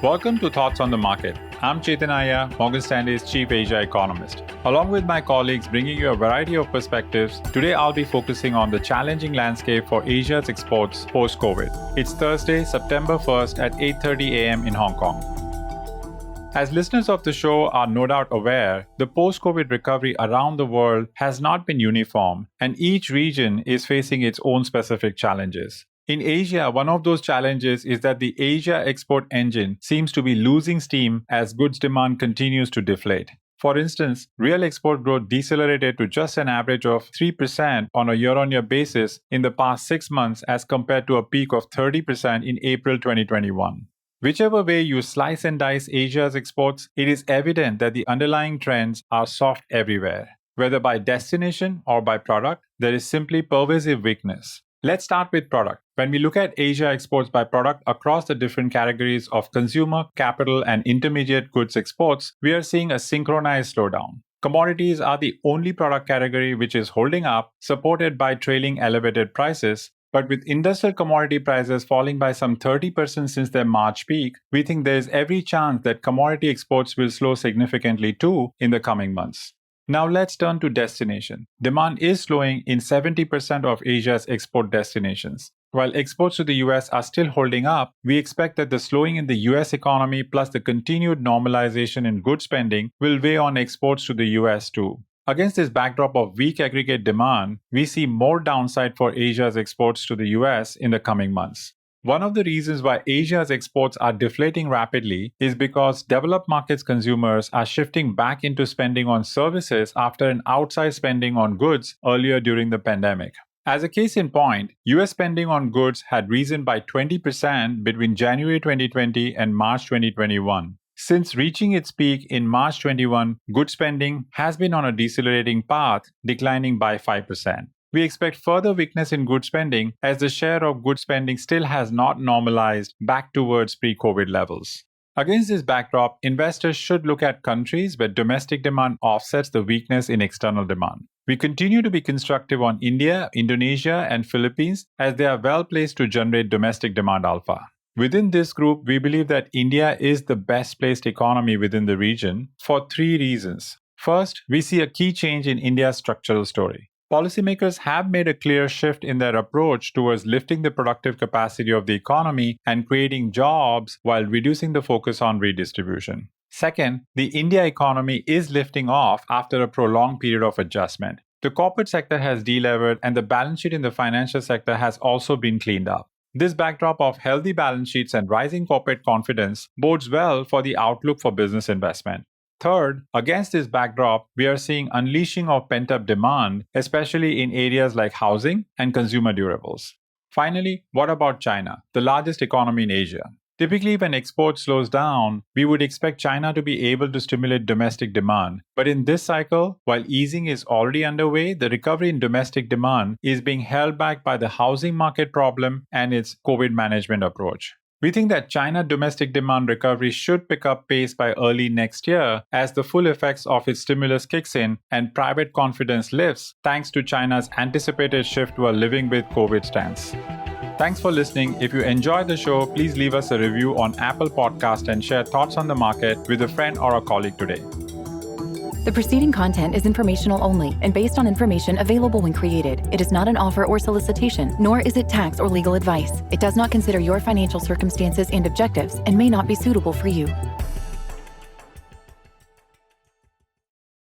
Welcome to Thoughts on the Market. I'm Chetan, Ahya, Morgan Stanley's Chief Asia Economist. Along with my colleagues bringing you a variety of perspectives, today I'll be focusing on the challenging landscape for Asia's exports post-COVID. It's Thursday, September 1st at 8:30 a.m. in Hong Kong. As listeners of the show are no doubt aware, the post-COVID recovery around the world has not been uniform, and each region is facing its own specific challenges. In Asia, one of those challenges is that the Asia export engine seems to be losing steam as goods demand continues to deflate. For instance, real export growth decelerated to just an average of 3% on a year-on-year basis in the past 6 months as compared to a peak of 30% in April 2021. Whichever way you slice and dice Asia's exports, it is evident that the underlying trends are soft everywhere. Whether by destination or by product, there is simply pervasive weakness. Let's start with product. When we look at Asia exports by product across the different categories of consumer, capital, and intermediate goods exports, we are seeing a synchronized slowdown. Commodities are the only product category which is holding up, supported by trailing elevated prices. But with industrial commodity prices falling by some 30% since their March peak, we think there is every chance that commodity exports will slow significantly too in the coming months. Now let's turn to destination. Demand is slowing in 70% of Asia's export destinations. While exports to the US are still holding up, we expect that the slowing in the US economy plus the continued normalization in goods spending will weigh on exports to the US too. Against this backdrop of weak aggregate demand, we see more downside for Asia's exports to the US in the coming months. One of the reasons why Asia's exports are deflating rapidly is because developed markets consumers are shifting back into spending on services after an outsized spending on goods earlier during the pandemic. As a case in point, US spending on goods had risen by 20% between January 2020 and March 2021. Since reaching its peak in March 21, goods spending has been on a decelerating path, declining by 5%. We expect further weakness in goods spending as the share of goods spending still has not normalized back towards pre-COVID levels. Against this backdrop, investors should look at countries where domestic demand offsets the weakness in external demand. We continue to be constructive on India, Indonesia, and Philippines as they are well placed to generate domestic demand alpha. Within this group, we believe that India is the best placed economy within the region for 3 reasons. First, we see a key change in India's structural story. Policymakers have made a clear shift in their approach towards lifting the productive capacity of the economy and creating jobs while reducing the focus on redistribution. Second, the India economy is lifting off after a prolonged period of adjustment. The corporate sector has delevered and the balance sheet in the financial sector has also been cleaned up. This backdrop of healthy balance sheets and rising corporate confidence bodes well for the outlook for business investment. Third, against this backdrop, we are seeing unleashing of pent-up demand, especially in areas like housing and consumer durables. Finally, what about China, the largest economy in Asia? Typically, when export slows down, we would expect China to be able to stimulate domestic demand. But in this cycle, while easing is already underway, the recovery in domestic demand is being held back by the housing market problem and its COVID management approach. We think that China domestic demand recovery should pick up pace by early next year as the full effects of its stimulus kicks in and private confidence lifts thanks to China's anticipated shift to a living with COVID stance. Thanks for listening. If you enjoyed the show, please leave us a review on Apple Podcast and share thoughts on the market with a friend or a colleague today. The preceding content is informational only and based on information available when created. It is not an offer or solicitation, nor is it tax or legal advice. It does not consider your financial circumstances and objectives and may not be suitable for you.